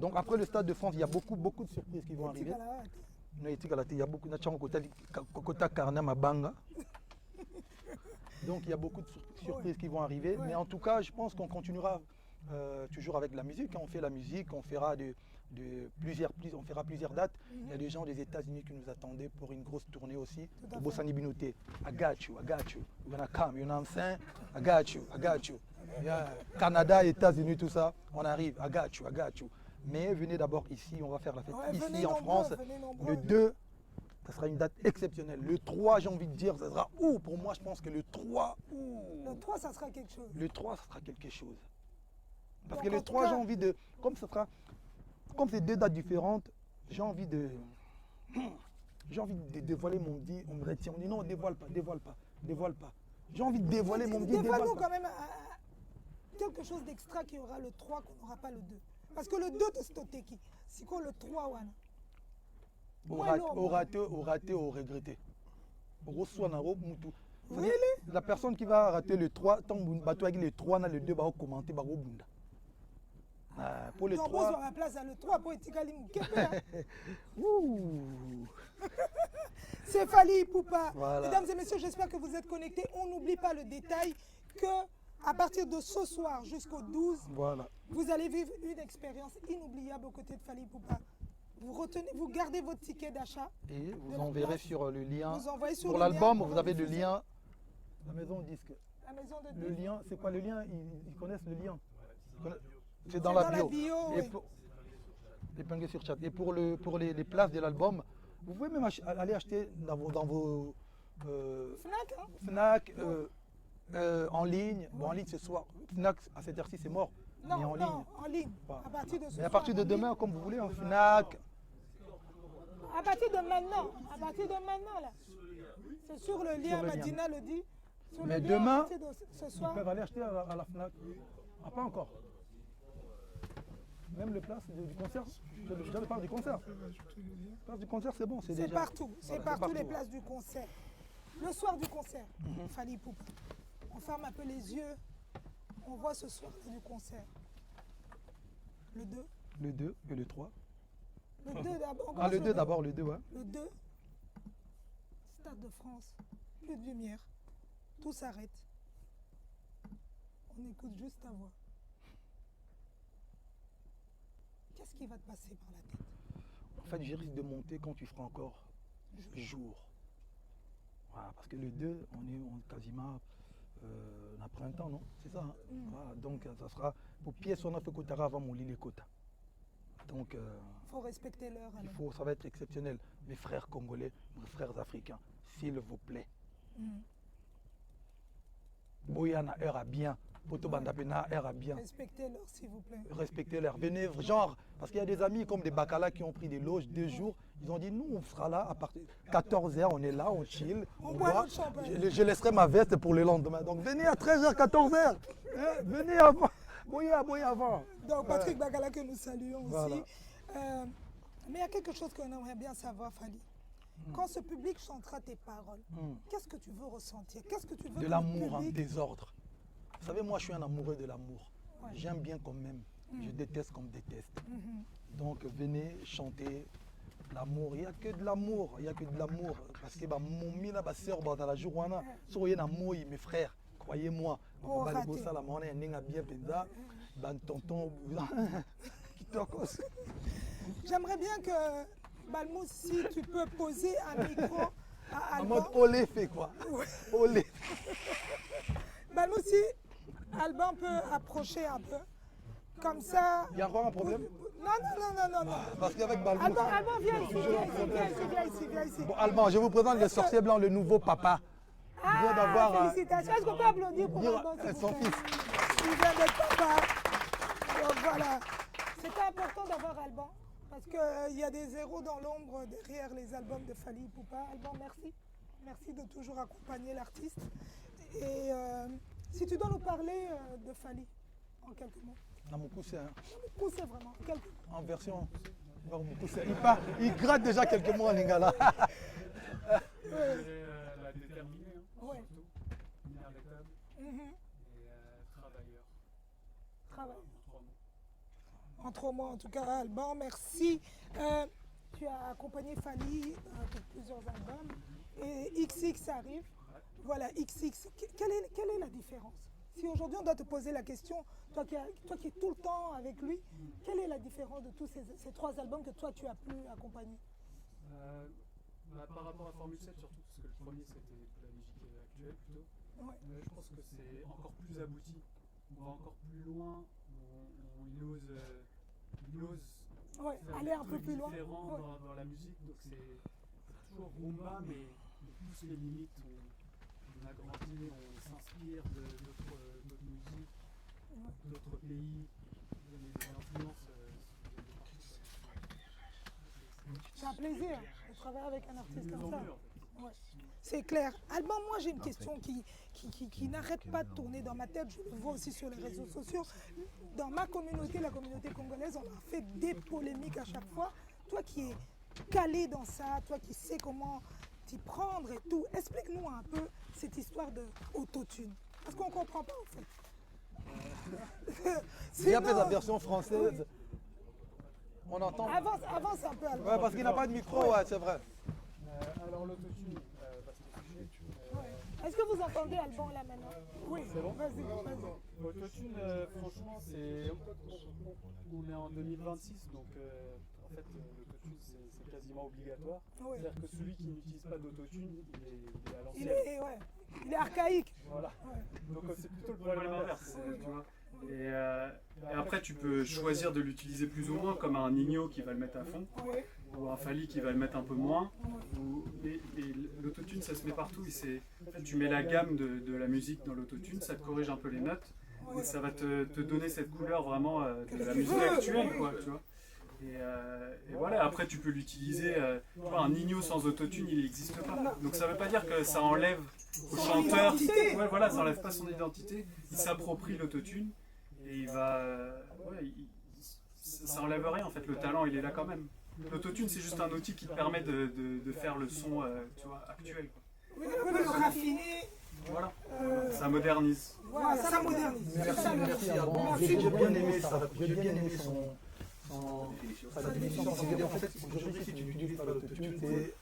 Donc après le Stade de France, il y a beaucoup de surprises qui vont arriver. Il y a beaucoup de Karna Mabanga. Donc il y a beaucoup de surprises qui vont arriver. Mais en tout cas, je pense qu'on continuera toujours avec la musique. On fait la musique, on fera plusieurs dates. Il y a des gens des États-Unis qui nous attendaient pour une grosse tournée aussi. Pour Bossani Binouté. I got you. You're gonna come, you know what I'm saying? I got you. Yeah. Canada, États-Unis, tout ça, on arrive. I got you. Mais venez d'abord ici, on va faire la fête ici en France. Le 2, ça sera une date exceptionnelle. Le 3, j'ai envie de dire, ça sera où? Pour moi, je pense que le 3, Le 3, ça sera quelque chose. Le 3, ça sera quelque chose. Parce que le 3, j'ai envie de... Comme c'est deux dates différentes, j'ai envie de dévoiler mon dit. On me retient, on dit non, dévoile pas. J'ai envie de dévoiler mon dit. Dévoile-nous quand même quelque chose d'extra qui aura le 3 qu'on n'aura pas le 2. Parce que le 2 de Stoteki, c'est quoi le 3 wana? Au raté, au regretté. La personne qui va rater le 3, tant que le 3, le 2 va commenter, va bunda. Pour le 3. On la place à le 3 pour Etikali Moukepe. C'est Fally Ipupa. Voilà. Mesdames et messieurs, j'espère que vous êtes connectés. On n'oublie pas le détail que à partir de ce soir jusqu'au 12, voilà, vous allez vivre une expérience inoubliable aux côtés de Fally Ipupa. Vous gardez votre ticket d'achat. Et vous enverrez sur le lien. Vous envoyez sur pour l'album, vous avez le lien. La maison de disque. La maison de disque. Le lien, c'est quoi le lien? Ils connaissent le lien. C'est dans la bio. Épinglé sur chat. Et pour les places de l'album, vous pouvez même aller acheter dans vos Fnac, hein? Fnac, en ligne. Bon, en ligne ce soir. Fnac, à cette heure-ci, c'est mort. Non, mais en ligne. En ligne. À partir de ce mais à partir de demain, comme vous voulez, en Fnac. À partir de maintenant, là. C'est sur le lien, Madina le dit. Mais demain, ce soir, ils peuvent aller acheter à la Fnac. Ah, pas encore. Même le place du concert, je parle du concert. Le place du concert, c'est bon, c'est déjà... partout, c'est partout les places du concert. Le soir du concert, Fally Ipupa. On ferme un peu les yeux, on voit ce soir du concert. Le 2. Le 2 et le 3. Le 2 d'abord. Ah, le 2 d'abord, le 2, ouais. Le 2, Stade de France, plus de lumière, tout s'arrête. On écoute juste ta voix. Qu'est-ce qui va te passer par la tête? En fait, je risque de monter quand tu feras encore jour. Voilà, parce que le 2, on est quasiment en printemps, non? C'est ça, hein? Voilà, donc ça sera pour pièce on a fait Kotara avant mon lit les quotas. Donc il faut respecter l'heure. Ça va être exceptionnel. Mes frères congolais, mes frères africains, s'il vous plaît. Boyana heure à bien. Potobandapena heure à bien. Respectez l'heure, s'il vous plaît. Respectez l'heure. Venez, genre, parce qu'il y a des amis comme des Bacala qui ont pris des loges 2 jours. Ils ont dit, nous, on sera là à partir de 14h, on est là, on chill. On boit. Je laisserai ma veste pour le lendemain. Donc venez à 13h, 14h. Venez avant. Boyez avant. Donc Patrick Bacala que nous saluons aussi. Mais il y a quelque chose qu'on aimerait bien savoir, Fally. Quand ce public chantera tes paroles, qu'est-ce que tu veux ressentir? Qu'est-ce que tu veux? De l'amour en désordre. Vous savez, moi, je suis un amoureux de l'amour. Ouais. J'aime bien comme même. Je déteste comme déteste. Donc, venez chanter l'amour. Il n'y a que de l'amour. Il n'y a que de l'amour. Parce que mon mila, ma soeur, dans la journée, soyez amour, mes frères. Croyez-moi. J'aimerais bien que, Balmou, si tu peux poser un micro à Alban. En mode olé fait quoi? Olé. Balmou, si Alban peut approcher un peu. Comme ça. Il y a encore un problème? Non. Parce qu'avec Balmou. Alban, viens ici. Bon, Alban, je vous présente le sorcier blanc, le nouveau papa. Il vient d'avoir. Félicitations. Est-ce qu'on peut applaudir pour Alban? Son fils. Il vient d'être papa. Donc voilà. C'était important d'avoir Alban. Parce qu'il y a des zéros dans l'ombre derrière les albums de Fally Ipupa. Alban, merci. Merci de toujours accompagner l'artiste. Et si tu dois nous parler de Fally, en quelques mots. Namoukoussé, hein. Namoukoussé, vraiment. Quelques mots. En version. Il gratte déjà quelques mots en lingala. La déterminée, oui. Surtout. Inarrêtable. Et travailleur. Travail. 3 mots. en 3 mois en tout cas, Alban. Merci. Tu as accompagné Fally pour plusieurs albums et XX arrive. Voilà, XX. Quelle est la différence? Si aujourd'hui on doit te poser la question, toi qui es tout le temps avec lui, quelle est la différence de tous ces 3 albums que toi tu as pu accompagner? Par rapport à Formule 7 surtout, parce que le premier c'était de la musique actuelle plutôt. Ouais. Je pense que c'est encore plus abouti. On va encore plus loin, il ose Ouais, faire aller des un peu trucs plus loin. différents Ouais. dans la musique, donc c'est toujours rumba, mais on pousse les limites, on agrandit, on s'inspire d'autres musiques, d'autres pays, des influences. C'est un plaisir de travailler avec un artiste Mieux comme en ça. mieux, en fait. Ouais. C'est clair. Alban, moi j'ai une question qui n'arrête pas de tourner dans ma tête. Je le vois aussi sur les réseaux sociaux. Dans ma communauté, la communauté congolaise, on a fait des polémiques à chaque fois. Toi qui es calé dans ça, toi qui sais comment t'y prendre et tout, explique-nous un peu cette histoire de autotune. Parce qu'on ne comprend pas en fait. Il y a Sinon- la version française. On entend. Avance un peu, Alban. Ouais, parce qu'il n'a pas de micro, ouais, c'est vrai. Alors l'autotune, parce que Est-ce que vous entendez Alban là maintenant? Oui, vas-y. l'autotune, franchement, on est en 2026, donc en fait, l'autotune, c'est quasiment obligatoire. Oui. C'est-à-dire que celui qui n'utilise pas d'autotune, il est à Il l'ancienne. est archaïque. Voilà. Ouais. Donc c'est plutôt le problème inverse. Tu vois. Et après, tu peux choisir de l'utiliser plus ou moins, comme un Nino qui va le mettre à fond, Oui. ou un Fally qui va le mettre un peu moins. Et l'autotune, ça se met partout. En fait, tu mets la gamme de la musique dans l'autotune, ça te corrige un peu les notes, et ça va te donner cette couleur vraiment de la musique actuelle, quoi, tu vois. Et voilà, après tu peux l'utiliser. Tu vois, un Nino sans autotune, il n'existe pas. Donc ça ne veut pas dire que ça enlève au chanteur. Ouais, voilà, ça n'enlève pas son identité. Il s'approprie l'autotune et il va. Ça enlève rien en fait. Le talent, il est là quand même. L'autotune, c'est juste un outil qui te permet de faire le son, tu vois, actuel, quoi. Un peu le raffiner. Voilà, ça modernise. Voilà, ça modernise. Merci, merci Alban. J'ai bien aimé ça. J'ai bien aimé sa définition. C'est-à-dire, en fait, aujourd'hui, si tu n'utilises pas l'autotune, c'est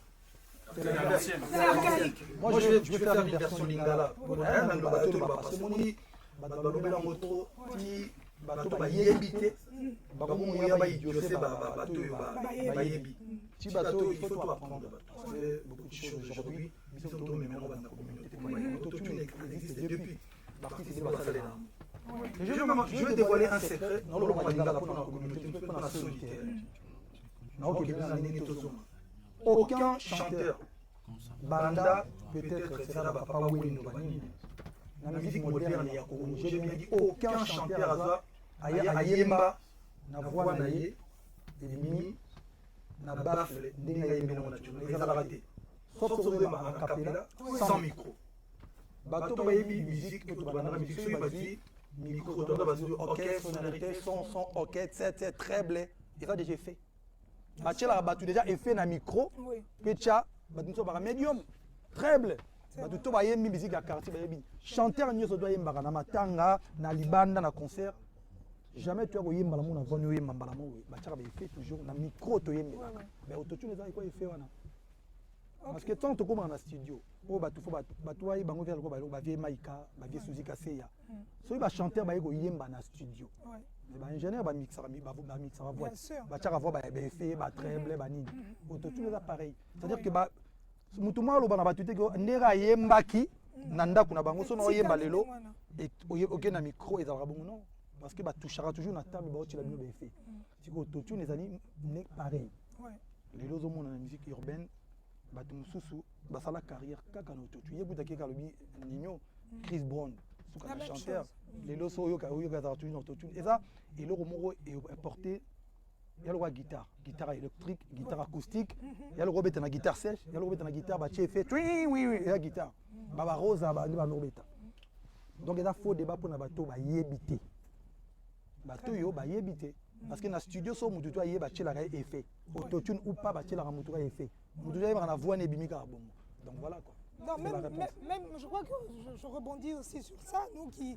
À l'ancienne. C'est archaïque. Moi, je vais faire une version lingala. Parce que moni, balobela moto, ti bato bayembi te, bango moya bayidiose bato bayebi. Ti bato, il faut tout apprendre. Parce que beaucoup de choses aujourd'hui, ils sont tous même dans la communauté. L'autotune existe depuis. L'artiste est basé là. Je vais dévoiler un secret dans le monde lingala pour la communauté, pour la solitaire. Aucun chanteur Banda peut-être sera Papa Wendo Banini. La musique moderne ya Congo, j'ai bien dit aucun chanteur ayemba na voix na ye elimi na baffle ndenge ayembi na naturel ezalaka te. Sauf que vous a cappella sans micro. Bato bayebi musique to banda musique soki bazwi micro to bazwi orchestre sonorité son ok c'est très blé. Il a déjà fait. Batiela batu déjà effet na micro. Oui. Pecha batu so ba médium. Treble batu to bayembi musique ya quartier bayebi chanteur nyoso doit yemba na matanga na libanda na concert jamais tu as koyemba la mona vonu yemba mbala mo batiaka ba effet toujours na micro to yemba mais autotune za iko effet wana parce que tant to koma na studio o batu fo batu wa bango vers ko ba vie maika ba vie suzika seya so ba chanteur ba yeko yemba na studio ba ingénieur ba mixera ba mixera voix batiaka voix ba effet ba treble ba nini autotune za pareil c'est à dire que ba mutu mwa loba na batu te ko ndera yembaki na ndako na bango so na oyemba lelo et oke na micro ezalaka bongo non parce que batouchera toujours na table baotila bino baeffet siko autotune ezali ne pareil lelo ozomona na musique urbaine bato mosusu basala carrière kaka na autotune ye kutaki eka alobi Nino Chris Brown suka na chanteur lelo so oyoka ezalaka toujours na autotune eza eloko moko eporte ya lokwa guitare électrique guitare acoustique ya lokwa obeta na guitare sèche ya lokwa obeta na guitare batie effet oui ya guitare baba rosa bandi bando obeta donc eza faux débat mpona bato bayebi te bato oyo bayebi te parce que na studio so mutu to ayeba tielaka ye effet autotune ou pas batielaka mutu ka effet mutu to ayebaka na voix na ebimi kaka bongo donc voilà quoi. Non, même, je crois que je rebondis aussi sur ça. Nous qui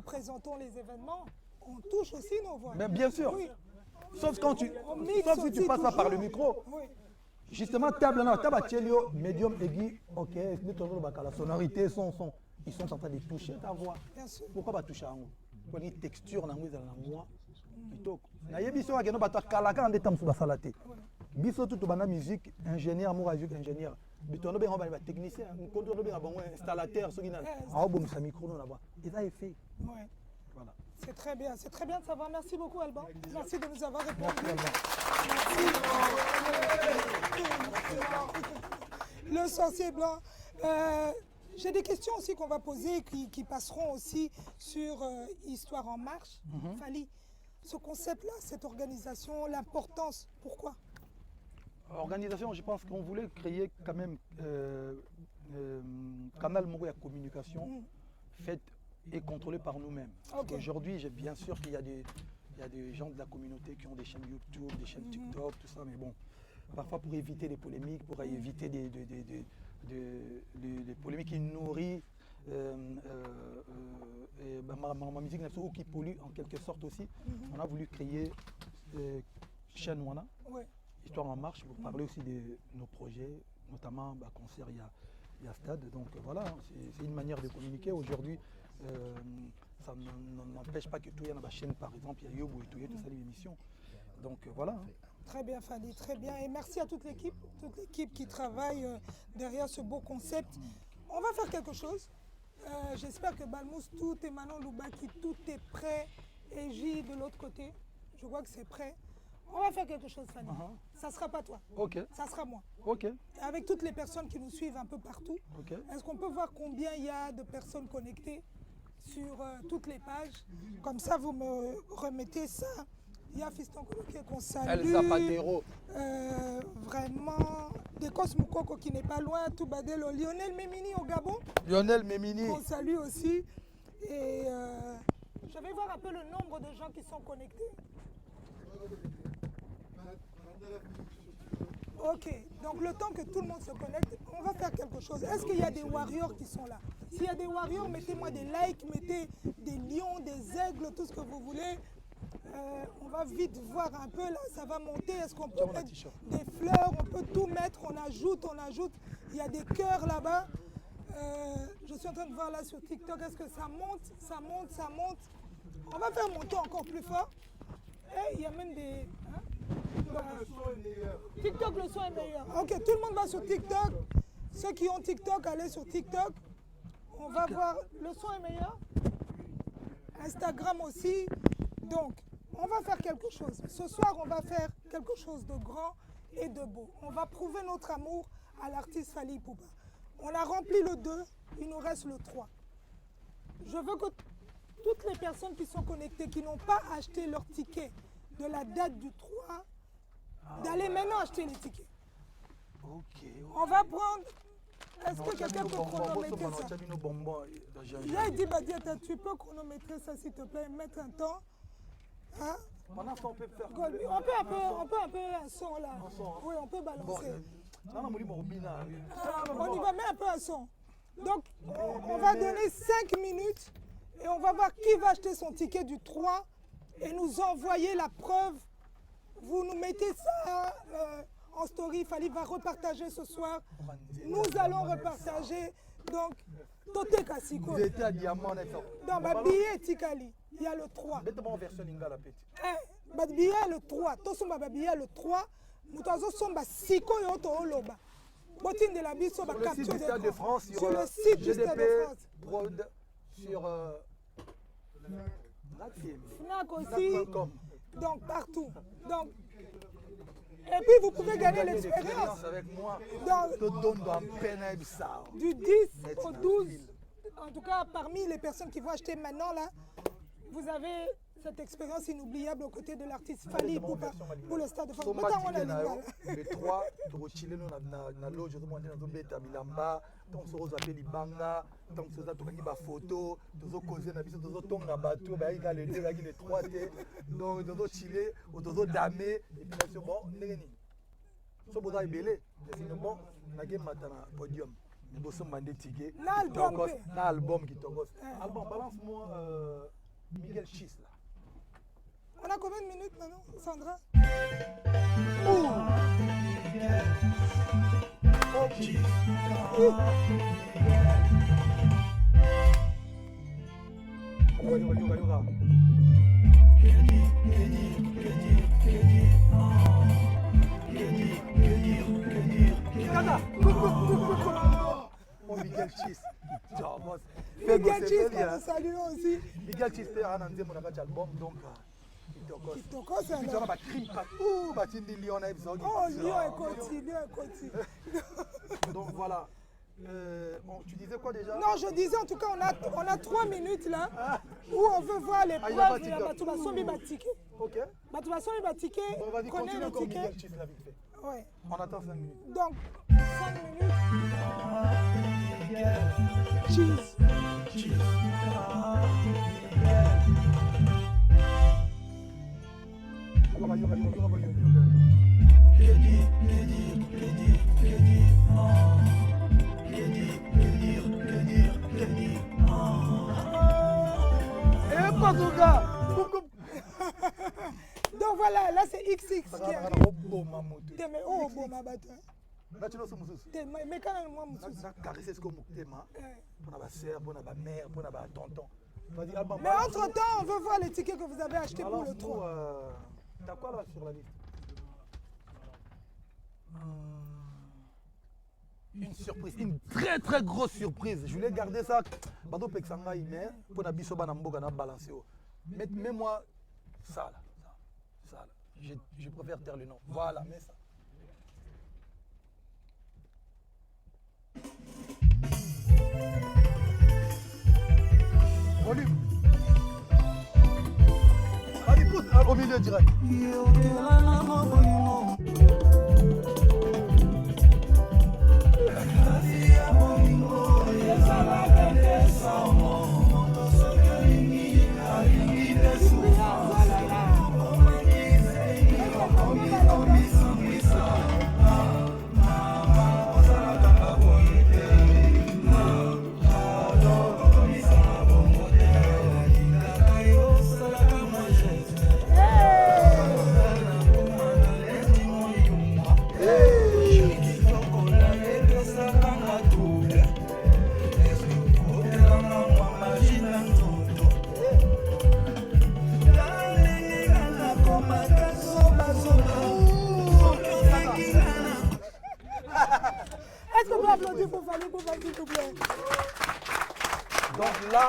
présentons les événements, on touche aussi nos voix. Mais bien sûr. Oui. Sauf quand tu, On mixe sauf si tu aussi passes ça par le toujours. micro. Oui. Justement, table à Chelio, médium aigu, ok, la sonorité, son, ils sont en train de toucher ta voix. Bien sûr. Pourquoi pas toucher à moi? Pour une texture dans la voix. Na yebiso wa keno bato kalaka ande tam suba salate. Biso tout bana musique ingénieur amour musique ingénieur. Bitono be ba technicien, contrôle be bon installateur ce qui na. Ah bon ça micro non là-bas. Et ça est fait. Ouais. Voilà. C'est très bien de savoir. Merci beaucoup Alban. Merci de nous avoir répondu. Merci. Le sorcier blanc. J'ai des questions aussi qu'on va poser qui passeront aussi sur Histoire en marche. Fally, ce concept-là, cette organisation, l'importance, pourquoi? Organisation, je pense qu'on voulait créer quand même canal de communication fait et contrôlé par nous-mêmes. Okay. Aujourd'hui, bien sûr qu'il y a des gens de la communauté qui ont des chaînes YouTube, des chaînes TikTok, tout ça, mais bon, parfois pour éviter les polémiques, pour éviter des polémiques qui nourrissent ma musique ou qui polluent en quelque sorte aussi, on a voulu créer chaîne Wana, Histoire en marche, pour parler aussi de nos projets, notamment concert, il y a Stade, donc voilà, c'est une manière de communiquer. Aujourd'hui, ça n'empêche pas que tout y a dans la chaîne, par exemple, il y a Yobo et tout ça, les émissions. Donc voilà. Très bien Fally, très bien. Et merci à toute l'équipe qui travaille derrière ce beau concept. On va faire quelque chose. J'espère que Balmous, tout et Manon Loubaki, tout est prêt. Et J de l'autre côté, je vois que c'est prêt. On va faire quelque chose, Fally. Ça ne sera pas toi. Ok. Ça sera moi. Ok. Avec toutes les personnes qui nous suivent un peu partout, est-ce qu'on peut voir combien il y a de personnes connectées sur toutes les pages? Comme ça, vous me remettez ça. Il y a Fiston Koloké qu'on salue. El Zapatero. Vraiment. Dekos Moukoko qui n'est pas loin. Toubadelo. Lionel Memini au Gabon. Lionel Memini. On salue aussi. Et je vais voir un peu le nombre de gens qui sont connectés. Ok, donc le temps que tout le monde se connecte, on va faire quelque chose. Est-ce qu'il y a des warriors qui sont là? S'il y a des warriors, mettez-moi des likes, mettez des lions, des aigles, tout ce que vous voulez. On va vite voir un peu là, ça va monter. Est-ce qu'on peut mettre des fleurs? On peut tout mettre, on ajoute. Il y a des cœurs là-bas. Je suis en train de voir là sur TikTok, est-ce que ça monte? Ça monte. On va faire monter encore plus fort. Et il y a même des... Hein? TikTok, le son est meilleur. Ok, tout le monde va sur TikTok. Ceux qui ont TikTok, allez sur TikTok. On va voir, le son est meilleur. Instagram aussi. Donc, on va faire quelque chose. Ce soir, on va faire quelque chose de grand et de beau. On va prouver notre amour à l'artiste Fally Ipupa. On a rempli le 2, il nous reste le 3. Je veux que toutes les personnes qui sont connectées, qui n'ont pas acheté leur ticket de la date du 3, d'aller maintenant acheter les tickets. On va prendre... Est-ce que quelqu'un peut chronométrer ça? J'ai dit, Badiata, tu peux chronométrer ça s'il te plaît, mettre un temps. Hein? Pendant ce temps, on peut faire... On peut un peu un son là. Oui, on peut balancer. On y va, mettre un peu un son. Donc, on va donner 5 minutes et on va voir qui va acheter son ticket du 3 et nous envoyer la preuve. Vous nous mettez ça en story. Fally va repartager ce soir. Nous allons repartager. Donc, Toté Kassiko. Vous étiez à Diamant. Dans ma billet Tikali, il y a le 3. Mettez-moi en version Lingala, petit. Ma billet le 3. Tosomba ma billet le 3. Moutazo somba siko yoto oloba. Botine de la biso ba capture du Stade de France sur le site du Stade de France. Prod sur Fnac aussi. Donc partout. Donc et puis vous pouvez gagner l'expérience. Du 10 au 12. En tout cas, parmi les personnes qui vont acheter maintenant là, vous avez cette expérience inoubliable aux côtés de l'artiste Fally Ipupa pour le Stade de France. Le 3, na loge tozobeta bilamba ntango soki ozwa mpe libanga ntango soki oza tokaki bafoto tozokoze na biso tozotonga bato bayaki ka le 2 bayaki le 3 te donc tozochile tozodame epiation bon ndenge nini so boza ebele sino bon nakemata na podium bosomba nde tike na album kitokos album balance moi Miguel Chis là On a combien de minutes maintenant, Sandra? Yoga. Oh, Miguel Chis. Miguel Chis, que nous saluons aussi. Miguel Chis, c'est un album, donc. Kitoko, c'est Tu as crime partout, Batindi Lyon, oh, Lyon est côté. Donc voilà. Tu disais quoi déjà? Non, je disais en tout cas, on a 3 minutes là où on veut voir les preuves de la Batoubason Batike. Ok. Batoubason Batike, Bon, vas-y, connaît continue le encore ticket. Miguel Chis, là, vite fait. Ouais. On attend 5 minutes. Donc, 5 minutes. Cheese. Donc voilà, là c'est XX qui arrive. Oh, bon, ma bataille. Mais quand même, moi, mais entre-temps, on veut voir les tickets que vous avez achetés pour le 3. T'as quoi là sur la liste? Une surprise, une très très grosse surprise. Je voulais garder ça. Bado Pexanga, mais pour la biso banamboga na balancer. Mais moi, ça là. Ça là. Je préfère taire le nom. Voilà, mais ça. Volume. Allez, pousse au milieu direct. Est-ce qu'on peut applaudir pour Fali, s'il vous plaît? Donc là,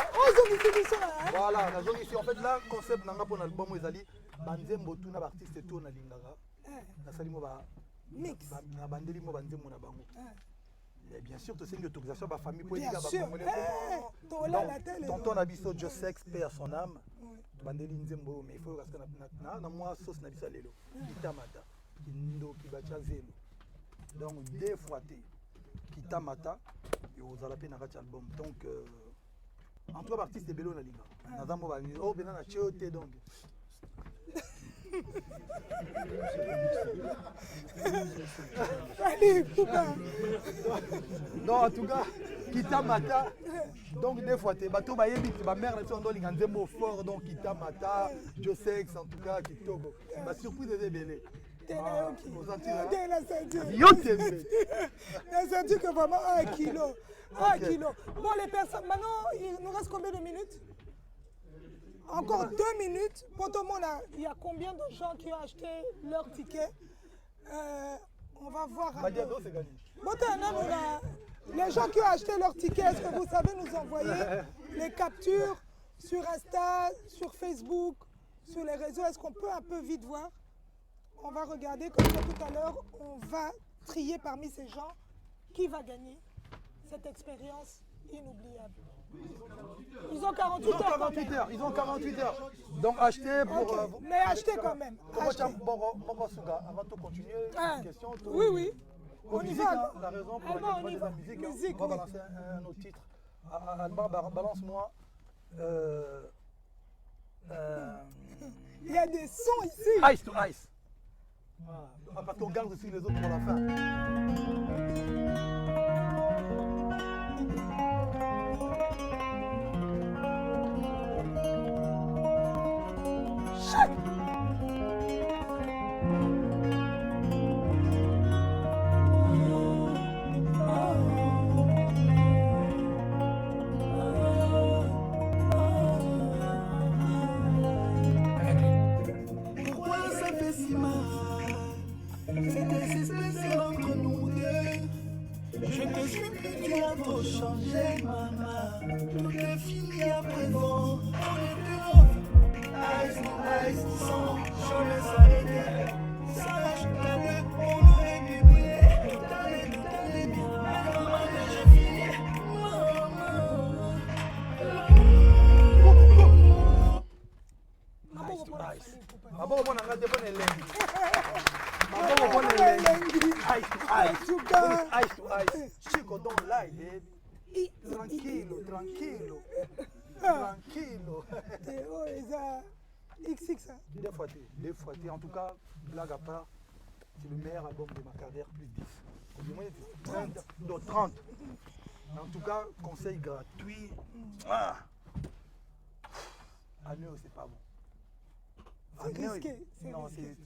voilà. ici en fait là, concept nanga pour l'album ezali banzembo tuna artiste to na lingaka. Na salimo ba mix. Na bandeli mo banzembo na bango. Et bien sûr, tu sais une autorisation ba famille pour bien dire sûr. Tonton Abisso Josex paix à son âme. Bandeli nzembo mais il faut parce que na moi sauce na bisa lelo. Kitamata, kindo kibacha zelo. Donc deux fois Kitamata et aux alapé na kati album. Donc en trois artistes de Bello na liga. Nazambo ba oh bena na chote donc. Non, en tout cas, Kitamata, donc des fois, bateau bayebi, ma mère là on doit linganzembo fort, donc Kitamata, Josex en tout cas, Kitogo. Ma surprise est belle. La ceinture que vraiment 1 kilo. 1 kilo. Bon, les personnes, maintenant, il nous reste combien de minutes? Encore 2 minutes. Pour tout le monde, il y a combien de gens qui ont acheté leur ticket? On va voir. Les gens qui ont acheté leur ticket, est-ce que vous savez nous envoyer les captures sur Insta, sur Facebook, sur les réseaux? Est-ce qu'on peut un peu vite voir? On va regarder comme ça tout à l'heure. On va trier parmi ces gens qui va gagner cette expérience inoubliable. Ils ont 48 heures. Ils ont 48 heures. Donc achetez pour... Okay. Mais achetez quand même. Achetez. Avant de continuer, une question. Oui. On y va. La raison pour laquelle on va musique, on va balancer un autre titre. Alban, balance-moi. Il y a des sons ici. Ice to Ice. Parce qu'on garde aussi les autres pour la fin. C'était si spécial entre nous deux. Je te jure que tu as trop changé, maman. Tout est fini à présent. On est deux, eyes to eyes, sans jamais s'arrêter. Sache qu'à deux, on aurait pu briller. T'allais, mais maman, j'ai fini. Ice to ice. Maboko mwana ngate pone lengi. Maboko pone lengi. Ice to ice. Ice to ice. Chico, don't lie, baby. Tranquilo, tranquilo. Tranquilo. Théo, ils ont XX. Hein. Deux fois. En tout cas, blague à part, c'est le meilleur album de ma carrière, plus 10. Du moins, 30. Donc 30. En tout cas, conseil gratuit. Ah. À Neo, c'est pas bon. C'est risqué. Non, c'est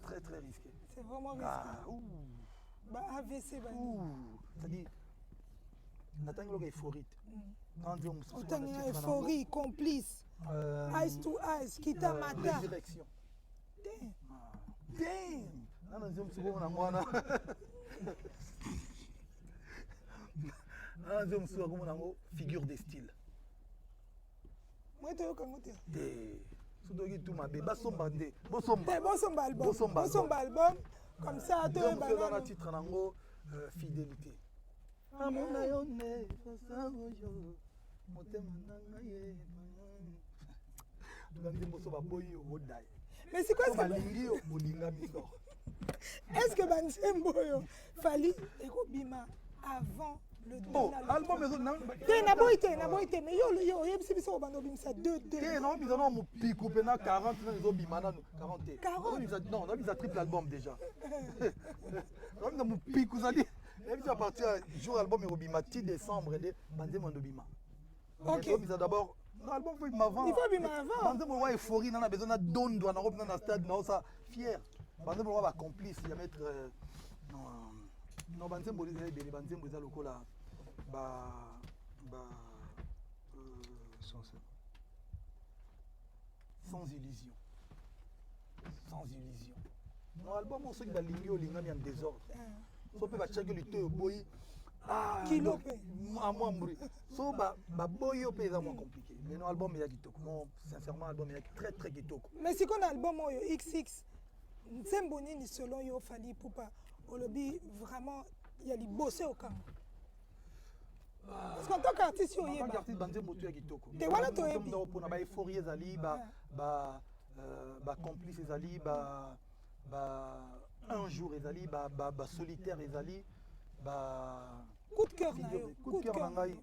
très très risqué. C'est vraiment risqué. Ah, ouh. Bah, AVC, bah. Ouh. C'est-à-dire, Nathan Glock est euphorique. Autant il y a euphorie, complice. Eyes to eyes, Kita Mata. Résurrection. Damn. Damn. Non, non, je me suis dit, moi, non. Je me suis dit, figure de style. Moi, tu es comment tu es? Soudogui tout ma bébé, basomba ndé, bosomba. Bosomba album. Bosomba album. Comme ça, tu es dans le titre nango fidélité. Amona yone, fasaoyo, motema nangaye. Ndandi bosoba boyi odai. Mais c'est quoi ça? Balingi olinga biso. Est-ce que Bansembo Fali ekobima avant le bon album mais non na boité mais yo yebisi biso bando bimisa 2 non biso non mo pico pena 40 zo bimana 40 non on a bisa triple album déjà non mo pico ça dit et puis à partir jour album ebima 10 décembre de bande mo bima. OK bisa d'abord l'album faut avant il faut bima avant bande mo wa euphorie na besoin na dondo na robe na stade na ça fier bande mo wa complice ya mettre non banzembo les ebele banzembo za lokola sans illusion non album on sait que balingi olingami en désordre so pe bachaki lito boyi kilo pe moi mburi so ba boyi pe za moins compliqué mais non album ya kitoko non sincèrement album ya très très kitoko mais si qu'on album oyo XX nzembo nini selon yo Fally Ipupa olobi vraiment il y a les bosser au camp. Parce qu'en tant qu'artiste, il y a artiste banzembo tu ya kitoko. Te wana to ebi. Pour na ba euphorie ezali ba complice ezali un jour ezali ba solitaire ezali coup de cœur na yo. Coup de cœur na ngai.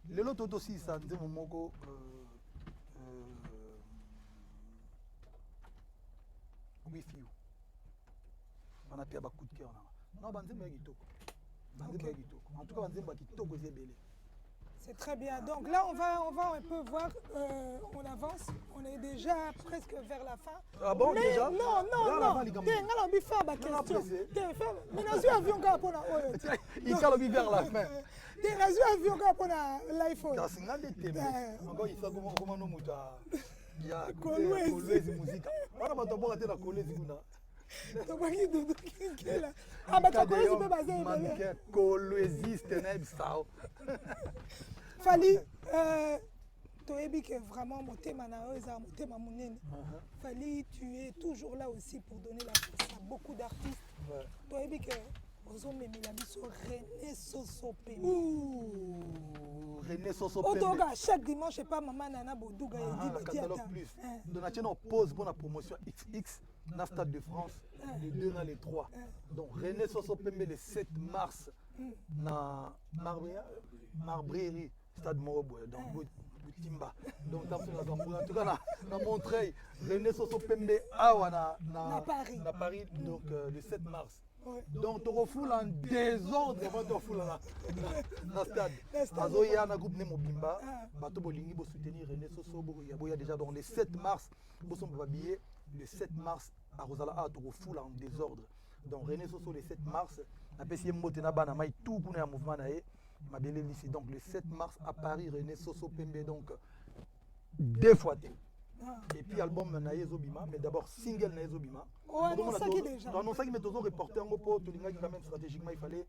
Lelo toto si sa nzembo moko with you. On a pris un coup de cœur. Non, banzembo ya kitoko. En tout cas, banzembo ya kitoko ezebele. C'est très bien. Donc là, on va un peu voir, on avance. On est déjà presque vers la fin. Ah bon, mais déjà? Non. On faire ma question. Mais nous avions qu'à prendre il faut aller vers la fin. Nous avions qu'à prendre l'iPhone. Car c'est un des thèmes. Encore, il faut comment nous mouta. Il y a Kolwezi musique. On va d'abord arrêter la Kolwezi. Ah bah tu connais pas basé. Kolwezi, c'est ça. Fally, tu es que vraiment mon thème Fally, tu es toujours là aussi pour donner la force à beaucoup d'artistes. Tu es que René Soso Pembe. René Soso Pembe. Chaque dimanche, je sais pas, maman Nana Boudouga et Catalogue Plus. Donatien en pause pour la promotion XX, dans le Stade de France, les 2 dans les 3. Donc René Soso Pembe le 7 mars, dans Marbrierie, Stade Moroboy, dans Boutimba. Donc en tout cas, dans Montreuil, René Soso Pembe à Paris, donc le 7 mars. Donc tu refoules en désordre avant de refouler dans le stade. Azoya na groupe Nemo Bimba, bato bolingi bo soutenir René Soso boya déjà donc le 7 mars, bo sont habillés le 7 mars à Rosala a tu refoules en désordre. Donc René Soso le 7 mars, na pesi mbote na bana mai tout pour un mouvement na e, ma belle lycée donc le 7 mars à Paris René Soso Pembe donc 2 fois. Et puis album na Ezobima, mais d'abord single na Ezobima. Oh, annoncé déjà. Annoncé mais toujours reporter en repos, tout le quand même stratégiquement il fallait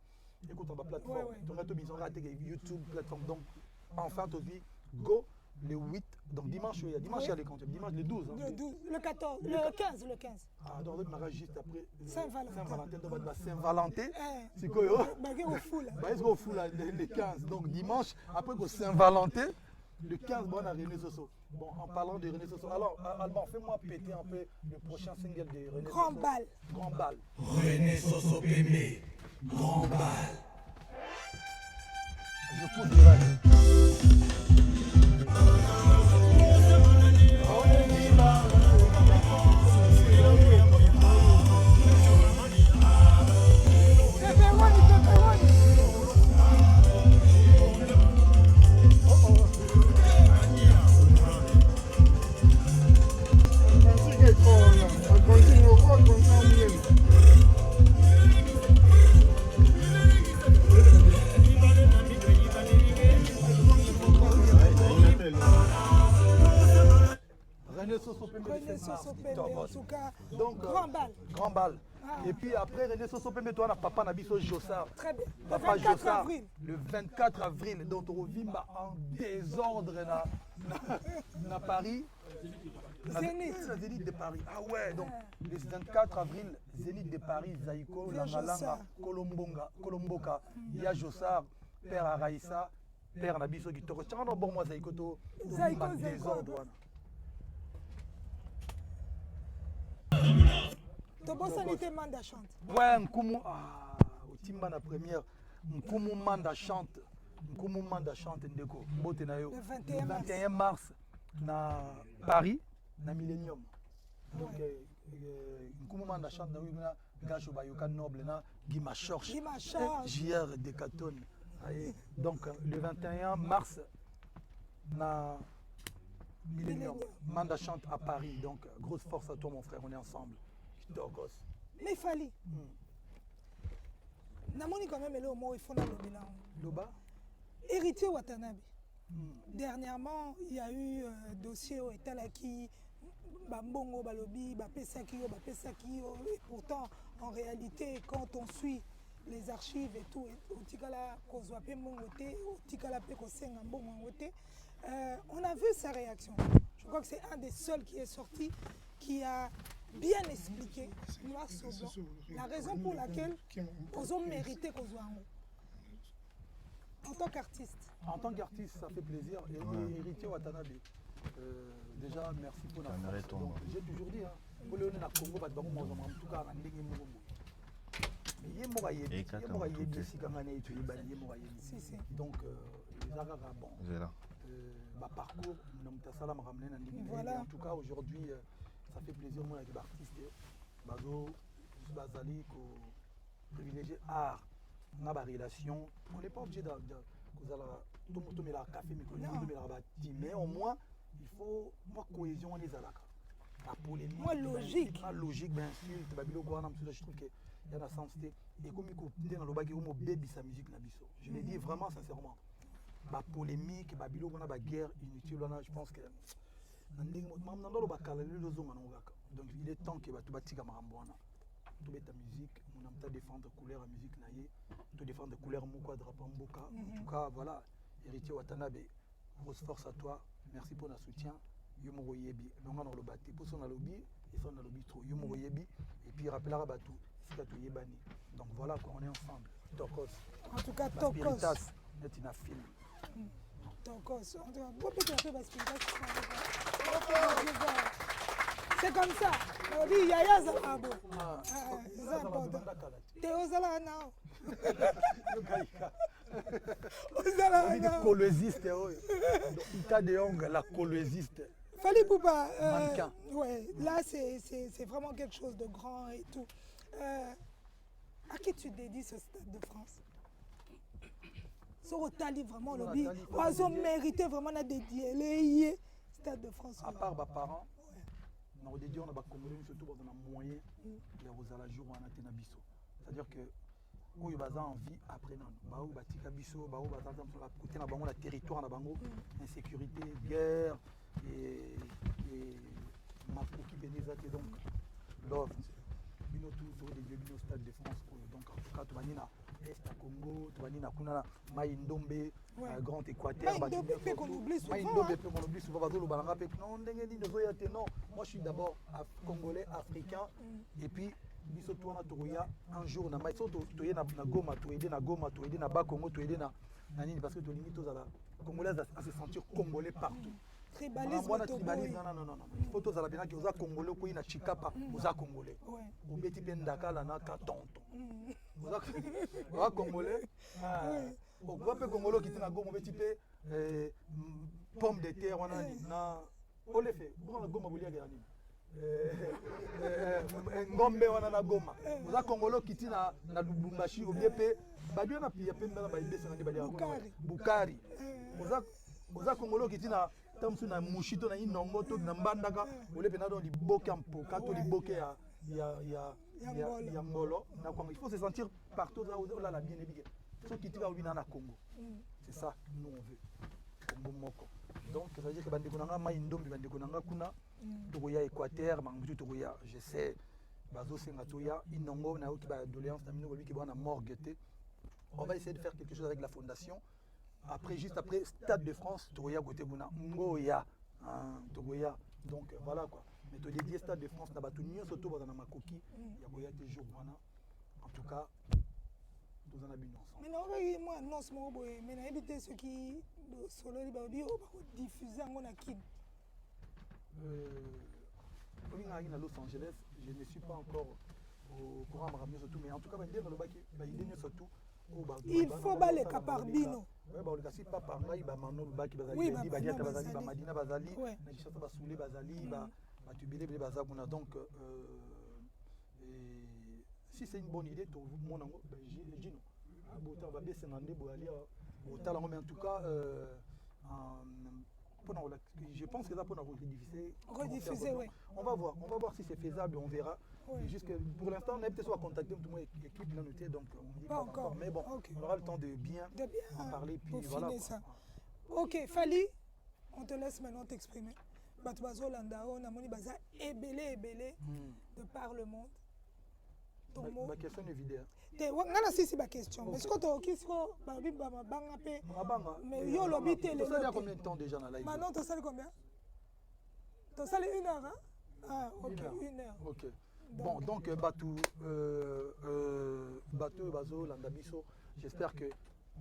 écouter sur la plateforme. Donc on a mis raté YouTube plateforme donc enfin tu dis go le 8 donc dimanche il y a dimanche il y a les comptes dimanche le 12 le 12 le 14 le 15 le 15 ah donc on mariage juste après Saint-Valentin donc va Saint-Valentin c'est quoi au fou là bah est-ce au fou là le 15 donc dimanche après que Saint-Valentin le 15 bon on a René Soso. Bon, en parlant de René Soso, alors Alban, fais-moi péter un peu le prochain single de René Grand Soso. Bal. Grand Bal. René Soso Pembe, Grand Bal. Je pousse le rêve. René Soso Pembe, en tout cas, donc, Grand Bal. Grand Bal. Et puis après René Soso Pembe, toi, on a papa Nabiso Jossard. Très bien. Le Papa 24 Jossard, avril. le 24 avril, donc on revient en désordre na Paris. Zénith. La Zénith de Paris. Ah ouais, donc le 24 avril, Zénith de Paris, Zaïko, Langalanga, Kolomboka, Ia Jossard, Père Araïssa, Père Nabiso Kitoko. Tiens, on a bon moi Zaïko, Zaïko, désordre. Tobo Sanité Manda chante. Ouais, Nkumu, au Timba na première, Nkumu Manda chante. Nkumu Manda chante Ndeko. Le 21 mars, na Paris, na Millennium. Donc, Nkumu Manda chante na Gacho Bayoka Noble, na Guima Chorch, JR Decathlon. Donc, le 21 mars, na Millennium. Manda chante à Paris. Donc, grosse force à toi, mon frère, on est ensemble. Mais Fali. Namoni quand même le mot il faut dans le bilan. Loba. Héritier Watanabe. Dernièrement, il y a eu dossier au Etalaki, Bambongo, Balobi, Bapesaki, et pourtant, en réalité, quand on suit les archives et tout, Otikala Kozwape Mongote, Otikala Pekosenga Mongote, on a vu sa réaction. Je crois que c'est un des seuls qui est sorti, qui a bien expliqué, noir sur blanc, la raison pour laquelle ils ont mérité Kozwango. En tant qu'artiste. En tant qu'artiste, ça fait plaisir. Et héritier Watanabe, déjà, merci pour la force. J'ai toujours dit, pour le Congo, en tout cas, donc, parcours, voilà. En tout cas, aujourd'hui, ça fait plaisir, moi, avec l'artiste, Bazo, Bazali, privilégier art, on a des relations. On n'est pas obligé de tout la café, mais au moins, il faut moi cohésion les alaka. La polémique. Moi logique. La logique, bien sûr. Je trouve qu'il y a la sensité. Et comme il y a le baby sa musique nabiso. Je le dis vraiment sincèrement. La polémique, la guerre inutile, je pense que donc il est temps que tu bâtis comme tu mets ta musique, on aime défendre couleur à musique naïe, tu défendre couleur moko drapeau mboka. En tout cas voilà, héritier Watanabe, grosse force à toi, merci pour le soutien. Yomo yebi, donc on a le bâti pour son lobby et son lobby trop yomo yebi et puis rappelera à Batou, c'est tu yebani. Donc voilà quoi, on est ensemble. Tokos. En tout cas Tokos. C'est une film. Tokos. C'est comme ça. On dit Yaya Zalabo. C'est important. Théo Zalana. La coloésiste, il t'a des ongles, la coloésiste. Fali Poupa, ouais, là c'est vraiment quelque chose de grand et tout. À qui tu dédies ce Stade de France? Sur Otali vraiment le bi, ils ont mérité vraiment de dédier les Stade de France. À part mes parents, on a dédié on a Congolais surtout dans un moyen de Rosala jour on a été nabiso. C'est-à-dire que où il y a envie après non, baou batika biso, baou batata sur la côté na bango la territoire na bango, insécurité, guerre et et makoki benezate donc love bino tous au début bino stade de France donc en tout cas tu vas na est à Congo tu vas na kuna mai ndombe grand équateur mai ndombe qu'on oublie souvent mai ndombe pe on oublie souvent bazolo balanga pe non ndenge ni nozo ya te non moi je suis d'abord congolais africain et puis biso to na toya un jour na mai so to ye na Goma to aider na Goma to aider na ba Congo to aider na nini parce que to lingi to za congolais à se sentir congolais partout. Tribalisme, non. Il faut tous bien que vous êtes congolais, vous êtes chikapa, vous êtes congolais. Vous êtes bien d'accord là, tonton. Vous êtes congolais. Vous êtes congolais qui est gomme, vous êtes pomme de terre, on a na. On le fait. Vous êtes gomme, vous êtes gagné. Ngombe on a na goma. Vous êtes congolais qui est na Lubumbashi, vous êtes badiyo na pia pe mbala ba ibesa na badiya Bukari. Vous êtes congolais qui est na tamsu na mushito na inongo to na mbandaka ole pena do liboke mpoka to liboke ya ngolo na kwa il faut se sentir partout là la bien évidé so qui tira obina na Congo c'est ça nous on veut Congo moko donc ça veut dire que bandeko nanga mai ndombi bandeko nanga kuna to ya Équateur mangutu to ya je sais bazo senga to ya inongo na oki ba doléance na mino ko ki bana morguete on va essayer de faire quelque chose avec la fondation. Après, juste après, Stade de France, Togoya Gotebuna, Ngoya, Togoya. Donc voilà quoi. Mais tu dédié Stade de France, Nabatounia, surtout dans ma coquille, il y a Goya des jours, voilà. En tout cas, nous en avons bien ensemble. Mais non, moi, non, c'est mon boy. Mais non, évitez ceux qui sont là, ils vont diffuser en Akin. À Los Angeles, je ne suis pas encore au courant de surtout, mais en tout cas, il y a surtout. Il faut les caparbino. Oui, si papa ngai ba mano baki bazali ba diata bazali ba madina bazali na kishasa ba soule bazali ba tubile bele bazakuna donc si c'est une bonne idée to monango Gino bota ba bese ngande bo ali bota lango mais en tout cas je pense que là pour rediffuser oui. On va voir si c'est faisable, on verra. Oui. Juste que pour l'instant, on a peut-être soit contacté tout le monde équipe noté donc on dit pas encore. Mais bon, okay. On aura le temps de bien en parler puis voilà. Ça. OK, Fally, on te laisse maintenant t'exprimer. Batouazo Landao, Namoni Baza ébélé de par le monde. Ton mot. Ma question est vidéo. Ngana si ma question. Est-ce que tu as banga pe mais yo lobité les. Ça fait combien de temps déjà dans la live? Maintenant tu sais combien? Tu sais 1 heure hein? Ah OK, 1 heure. OK. Bon, donc Batou Bazo Landabiso, j'espère que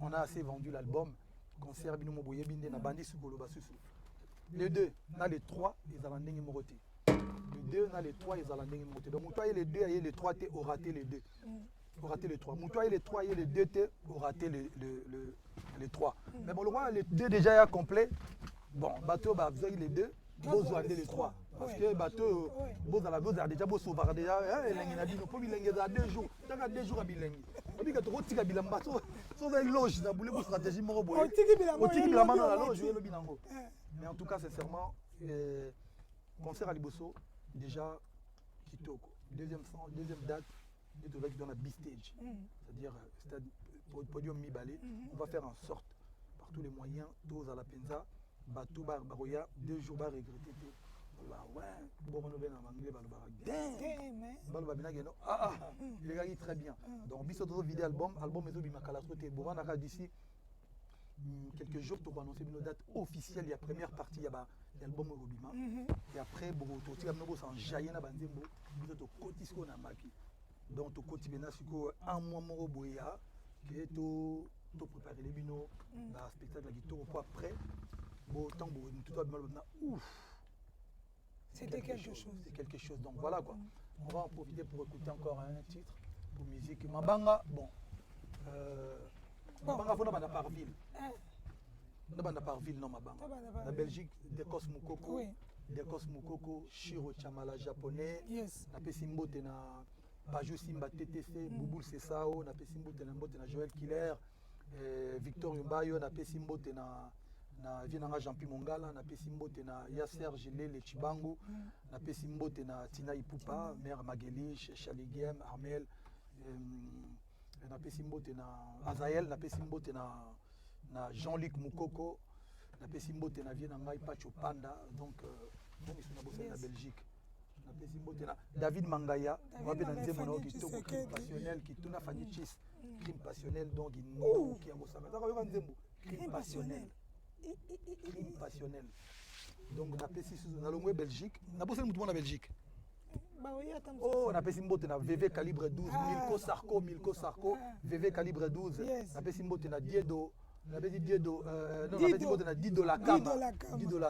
on a assez vendu l'album. Concert Bino Moboye Binde na Bandi Sukolo Basusu. Les deux, on a les trois, ils ont l'ending moroté. Les deux, on a les trois, ils ont l'ending moroté. Donc, toi et les deux, et les trois, tu auras raté les deux. Au raté les trois. Toi et les trois, et les deux, tu auras raté les trois. Mais bon, le roi, les deux déjà est complet. Bon, bateau, bah, vous avez les deux, vous avez les trois. Parce que bateau, vous avez déjà beau sauver déjà, il y a 2 jours. Il y a 2 jours à Bilingue. On dit que tu as dit que tu as une loge, tu as une stratégie. Mais en tout cas, sincèrement, concert à Liboso, déjà, Kitoko. Deuxième date, dans la B-Stage. C'est-à-dire, podium mi-balé. On va faire en sorte, par tous les moyens, tous à la Penza, bateau Baroya, 2 jours, va regretter. Il est très bien. Donc, Bissotro vidéo album d'ici quelques jours, tu vas annoncer une date officielle. Il y a première partie, il y a l'album Robima. Et après, tu vas en jaillir donc, tu continues un mois Moroboya, qui tu prépares les binos, le spectacle qui est après. C'était quelque chose. C'est quelque chose. Donc voilà quoi. On va en profiter pour écouter encore un titre pour musique. Mabanga, bon. Mabanga, faut pas par ville. Pas par ville, non, Mabanga. La Belgique, Dekos Moukoko. Dekos Moukoko, Shiro Chamala japonais. Yes. Na Pesimbo tena Bajou Simba TTC, Bouboul Sesao, na Pesimbo tena Joël Killer, Victor Yumbayo, na Pesimbo tena na Vienanga Jean-Pi Mongala, na Pesimbo tena Yasser Gelele Chibangu, na Pesimbo tena Tina Ipupa, Mère Magelich, Chaligem, Armel, na Pesimbo tena Azael, na Pesimbo tena na Jean-Luc Moukoko, na Pesimbo tena Vienanga Pacho Panda, donc nani suna bosani na Belgique napesi mbote na David Mangaya wape na nzembo na kitoko crime passionnel kituna Fanny Chis crime passionnel donc qui a bosaka zaka yoka nzembo crime passionnel donc napesi susu na longwe Belgique na bosani mutu na Belgique oh napesi mbote na VV calibre 12 Milko Sarko VV calibre 12 napesi mbote na Diedo napesi Diedo non napesi mbote na Dido la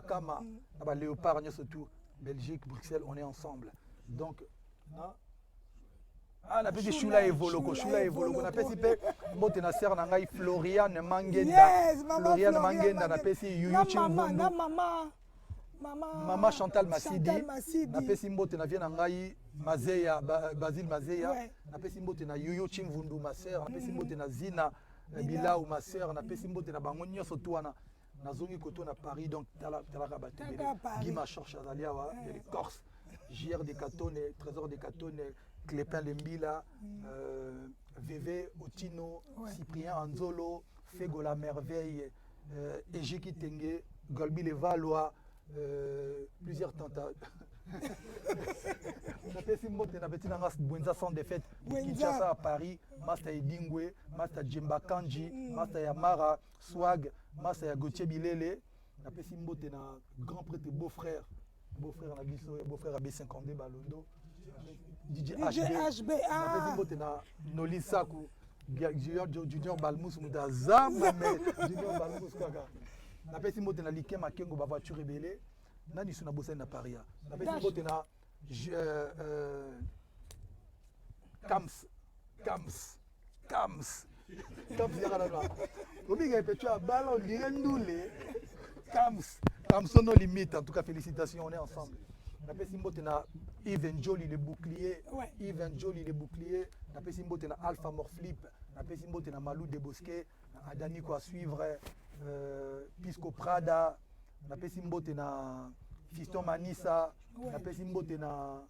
Kama na ba Léopard nyoso tout Belgique Bruxelles on est ensemble donc napesi Shula Evoloko napesi pe mbote na sœur na ngai Floriane Mangenda napesi Yuyu Chimvundu Mama Chantal Masidi napesi mbote na vie na ngai Mazeya Basile Mazeya napesi mbote na Yuyu Chimvundu ma sœur napesi mbote na Zina Bilaou ma sœur napesi mbote na bango nyonso to wana nazongi koto na Paris donc talaka bato Guima Chorche Azaliawa les Corses JR de Catone Trésor de Catone Clépin Lembila VV Otino Cyprien Anzolo Fego la Merveille Ejiki Tenge Golbi Le Valois plusieurs tentatives. napesi mbote na beti nanga Bwenza sans défaite Kinshasa à Paris Master Edingwe Master Djemba Kanji Master Yamara Swag Master ya Gauthier Bilele napesi mbote na grand prêtre beau-frère na biso beau-frère AB52 Balondo DJ HB napesi mbote na Noli Saku Junior Balmus Mudazamba mais Junior Balmus kaka napesi mbote na Liké Makengo ba voiture rebelle nani suna bosani na Paris napesi mbote na Kams yakana obiga petu ya bala on dirait ndule Kams no limite en tout cas félicitations on est ensemble napesi mbote na Yves Njoli le bouclier napesi mbote na Alpha Morflip napesi mbote na Malou Debosquet Adani quoi suivre Pisco Prada napesi mbote na Fiston Manissa napesi mbote na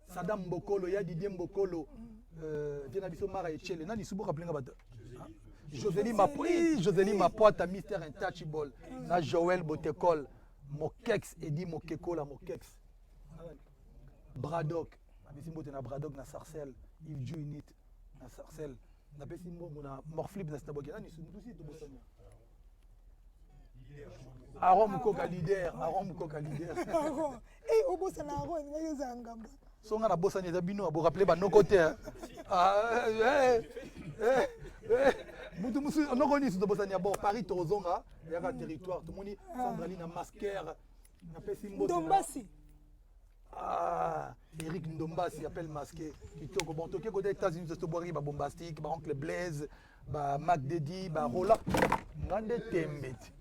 Sadam Mbokolo ya Didier Mbokolo vient biso Mara Echele nani subo rappelinga bato Josélie Mapoita Mister Intouchable na Joël Botekol Mokex Edi Mokekola Mokex Braddock napesi mbote na Braddock na Sarcelles Yves Juinit na Sarcelles napesi mbote na Morflip na Staboki nani subo to bosanya Arom Koka leader. Eh, obosa na Arom ngeke zangamba. Songa na bosa ni zabino abo rappeler ba no côté. Mutu musu no koni su bosa ni abo Paris tozonga ya territoire to moni Sandraline Masquer na pesi mbote. Ndombasi. Eric Ndombasi appelle masqué. Kitoko bon toke côté États-Unis to boiri ba bombastique, ba oncle Blaise, ba Mac Dedi, ba Roland. Ngande tembeti.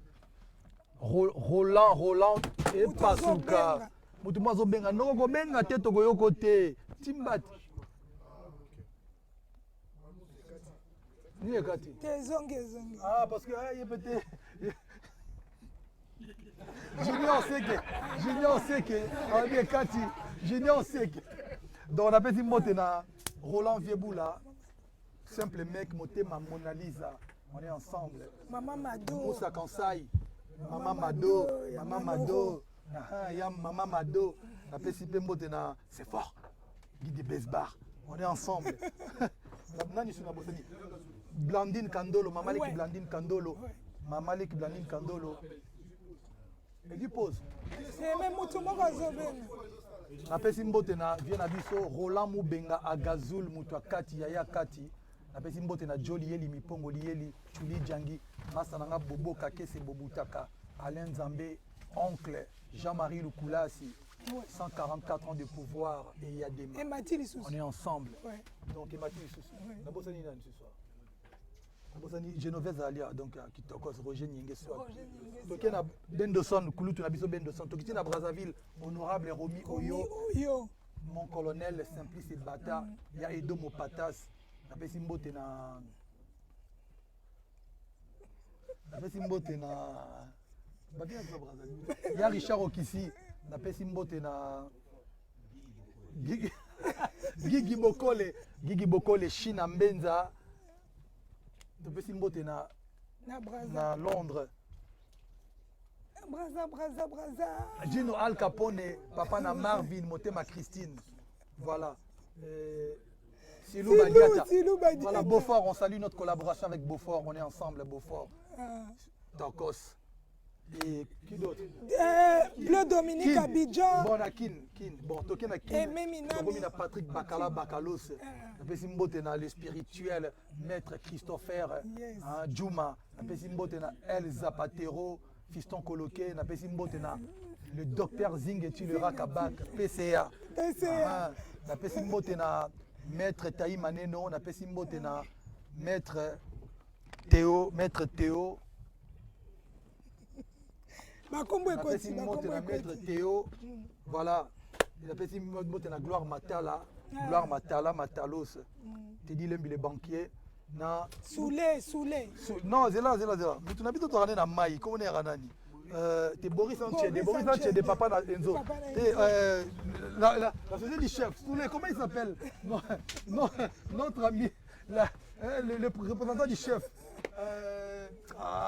Roland et Pasuka. Mutu mazo benga no ko benga te to koyoko te. Timbati. Ni ekati. Zonge. Parce que il peut-être Junior Seke. Ah bien Kati. Junior Seke. Donc on appelle mbote na Roland Vieboula. Simple mec motema Mona Lisa. On est ensemble. Maman Mado. Moussa Kansai. Maman Mado. Maman Mado. La PCP mbote na c'est fort. Guy de Besbar. On est ensemble. Nani suna bosani. Blandine Kandolo, Maman Leki Blandine Kandolo. Maman Leki Blandine Kandolo. Et qui pose. C'est même Moutoumoko Zobena. Napesi mbote na vient biso Roland Mubenga Agazul mutu akati yaya kati. Napesi mbote na Joli Yeli Mipongo Lieli Chuli Djangi Masananga Bobo Kakese Bobutaka Alain Zambé oncle Jean-Marie Lukulasi 144 ans de pouvoir et Yadema. Et Mathilde Soussou. On est ensemble. Ouais. Donc Mathilde Soussou. Na bosani nani ce soir. Bosani Genovese Alia donc Kitokos Roger Nyenge soir. Donc na Bendoson Kulutu na biso Bendoson tokiti na Brazzaville honorable Romi Oyo. Mon colonel Simplice Bata ya Edo Mopatas napesi mbote na Bakia kwa Brazzaville ya Richard Okisi napesi mbote na Gigi Bokole China Mbenza topesi mbote na Londres Braza. Gino Al Capone, papa na Marvin, Motema Christine. Voilà. Silou Badiata. Voilà, Beaufort, on salue notre collaboration avec Beaufort. On est ensemble, Beaufort. Tokos. Et qui d'autre? Bleu Dominique Abidjan. Bon, Kin. Bon, Token Kin. Aimé Minami. Patrick Bacala Bacalos. Le spirituel, Maître Christopher. Juma. El Zapatero. Fiston Coloqué. Le docteur Zing et le Rakabak. PCA. Maître Taï Maneno. Maître Théo. Maître Théo, voilà, il appelle ça Gloire Matala, Gloire Matala, Matalos. Tu dis les banquiers. Soulé. Non, c'est là. Mais tu n'as pas de na Maï, comment on est à Nani? T'es Boris Sanchez, des papas dans Enzo. La société du chef, Soulé, comment il s'appelle? Non, notre ami, le représentant du chef.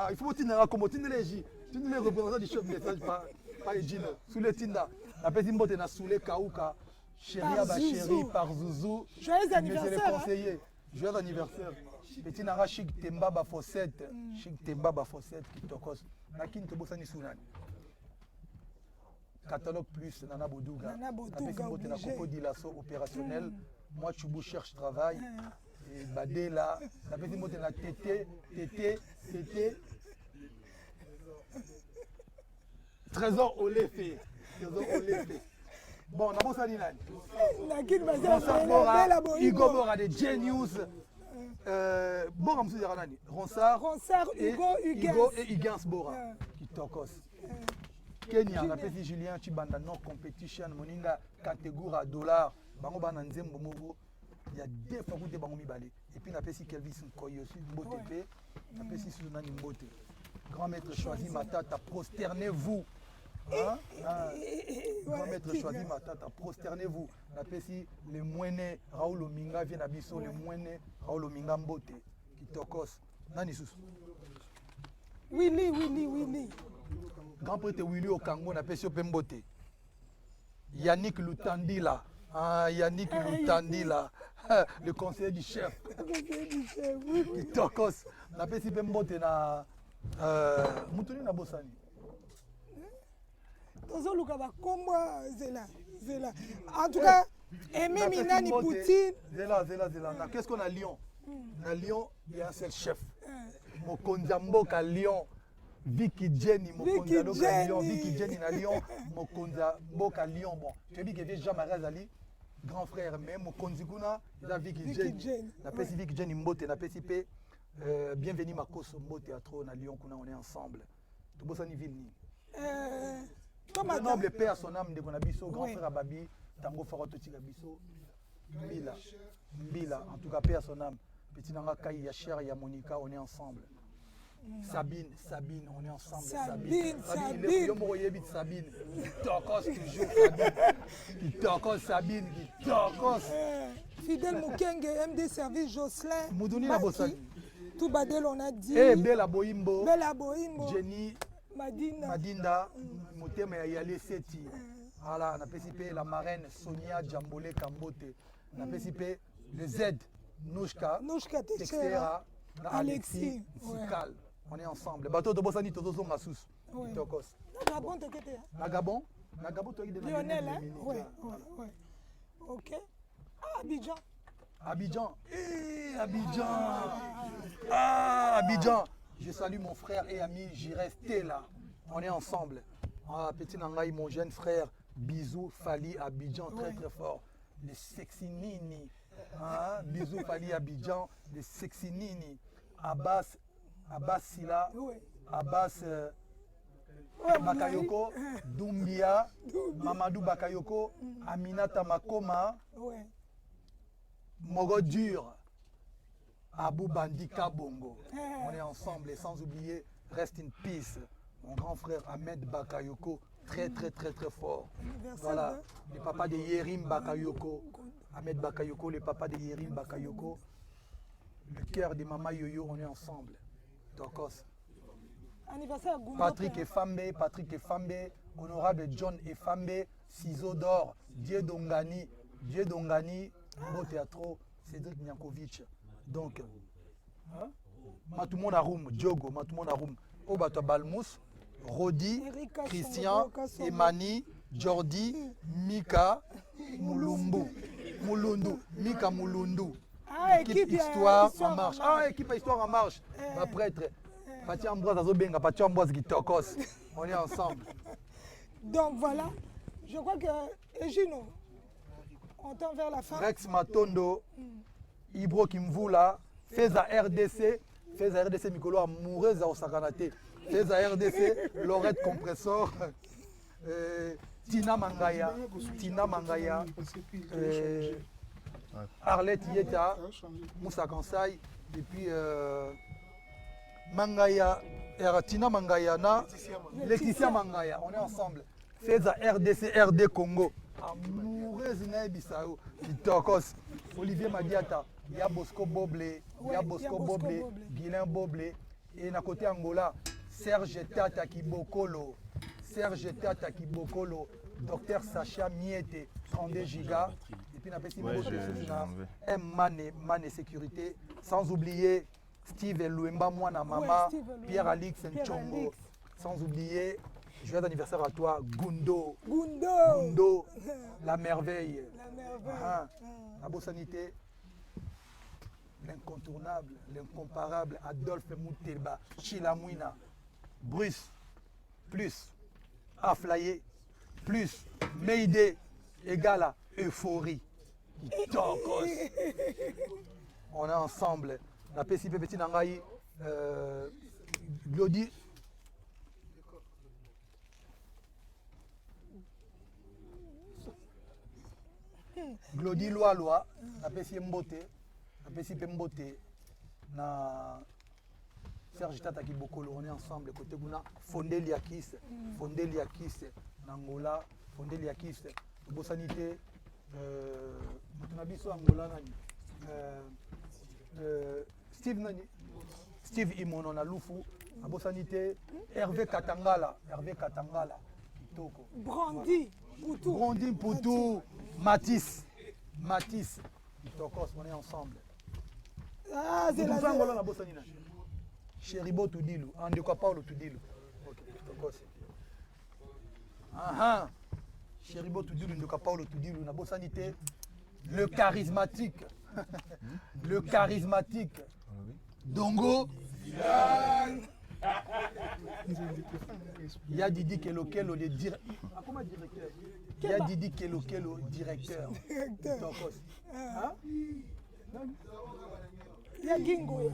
Il faut que tu n'aies comme tu ne l'es. Tu ne les représentants du chef message pas Egino. Sous les Tinda. La petite mbote na Soulé Kaouka. Chéri Abachéri par Zouzou. Joyeux anniversaire. Monsieur le conseiller. Joyeux anniversaire. Petit Nara Chic Temba Bafossette. Chic Temba Bafossette qui tokos. Nakin Tobosani Sounan. Catalogue plus Nana Bodouga. La petite mbote na Coco Dilasso opérationnel. Moi Choubou cherche travail. Et Badela. La petite mbote na Tété. Trésor Olefé. Bon, on a bon ça, Nina. Hugo Bora de Genius. Bora, M. Zeranani. Ronsard, Hugo et Higans Bora. Qui tokos. Kenya, on a fait Julien Chibanda, non competition, moninga, catégorie à dollars. Bango Bananzem Bomogo. Il y a des fois où tu es Bango Mibale. Et puis, on a fait si Kelvis Nkoy aussi, Mbote. On a fait si Sunani Mbote. Grand maître choisi Matata, prosternez-vous. Grand maître choisi Matata, prosternez-vous. La PSI, le moine Raoul Ominga vient à Bisso, le moine Raoul Ominga Mbote, qui tokos. Nani sous. Willy. Grand prêtre Willy au Congo, on a PSI au Pembote. Yannick Lutandila. Yannick Lutandila, le conseiller du chef. Qui tokos. On a PSI Pembote na. Moutoni na Bosani. En tout cas, Aimé Minani Poutine. Zela. Qu'est-ce qu'on a à Lyon? À Lyon, il y a un seul chef. Mokonzambo à Lyon. Vicky Jenny, Mokonzambo à Lyon. Vicky Jenny à Lyon. Mokonzambo à Lyon. Bon, tu as dit que Jean-Marie Azali, grand frère, mais Mokonzikuna, il a Vicky Jenny. La PSI Vicky Jenny Mbote, la PSI. Bienvenue Makoso Mbote à Tron à Lyon, on est ensemble. Tout beau Sani Vilni. Le noble père à son âme de Bonabiso, grand frère Ababi, Tango Faroto Tigabiso, Mbila, en tout cas père à son âme. Petit Nanga Kai, Yacher, Yamonika, on est ensemble. Sabine, on est ensemble. Sabine. Qui tokos toujours Sabine. Qui tokos. Fidèle Moukenge, MD Service Jocelyn. Moudouni na Bosani. Tout Badel, on a dit. Bella Boimbo. Jenny. Madinda. Motema Yale Seti. Voilà, on a participé la marraine Sonia Djambole Kambote. On a participé le Z. Nouchka Texera. Alexis. Sikal. On est ensemble. Bateau de Bosani, Tozo Massous. Tokos. Nagabon, tu as dit Lionel, hein? Oui. Ok. Abidjan. Abidjan. Je salue mon frère et ami, j'y restais là. On est ensemble. Petit Nangaï, mon jeune frère, bisous, Fali, Abidjan, très fort. Les sexy nini. Bisous, Fali, Abidjan, les sexy nini. Abbas Sila, Abbas Bakayoko, Doumbia, Mamadou Bakayoko, Aminata Makoma. Mogodur, Abou Bandika Bongo. On est ensemble et sans oublier, rest in peace, mon grand frère Ahmed Bakayoko, très fort. Voilà, le papa de Yerim Bakayoko, Ahmed Bakayoko, le papa de Yerim Bakayoko, le cœur de Mama Yoyo, on est ensemble. Tokos. Anniversaire à Gundo. Patrick Efambe, honorable John Efambe, Ciseaux d'or, Dieu Dongani, Beau Théâtre, Cédric Niankovic. Donc, Matumonda Room, Diogo, Matumonda Room, Obato Balmous, Rodi, Eric Christian, Kassongo, Emani, Jordi, Mika, Mulundu, Mika Mulundu. Ah, Équipe Histoire en marche. Ah, équipe Histoire en marche. Ma prêtre. Pati Ambroise Azobenga, Pati Ambroise Gitokos. On est ensemble. Donc voilà, je crois que Egino, on tend vers la fin. Rex Matondo, Ibro Kimvula, Feza RDC Mikolo amoureuse à Osakanate. Feza RDC, Lorette Compressor, Tina Mangaya, Arlette Yeta, Moussa Kansai, et puis Mangaya, Tina Mangaya, Laetitia Mangaya, on est ensemble. Feza RDC, RD Congo. Amoureuse Naibisao, Kitokos, Olivier Madiata, Bosco Boblé, Guilain Boblé, et à côté Angola, Serge Tata Kibokolo, Docteur Sacha Miete, 32 gigas, et puis Mane Sécurité, sans oublier Steve Louemba, Mwana Mama, Pierre-Alix Nchongo, sans oublier, joyeux anniversaire à toi, Gundo, la merveille, la beau sanité, l'incontournable, l'incomparable, Adolphe Moutelba, Chilamouina, Bruce, plus, Aflaye, plus, Mayday, égale à Euphorie. On est ensemble. La PCP Petit Nangaï, Glody. Glody Loa, la PCP Mbote, na Serge Tata Kibokolo, on est ensemble. Côté Guna, Fondé Liakis, Nangola, Fondé Liakis, Beau Sanité, Mutunabiso Angola, Steve Imono na Lufu, Beau Sanité, Hervé Katangala, Kitoko. Brandy Poutou, Matisse, Kitokos, on est ensemble. Ah, c'est la Chéribo Toudilu, Andekwa Paulo Toudilu. Ok, Kitokos. Chéribo Toudilu, Andekwa Paulo Toudilu, na Sanité. Le charismatique, Dongo. Il y a Didi Kelokelo, le directeur. Comment directeur? Il y a Didi Kelokelo, directeur. Il y a Gingo.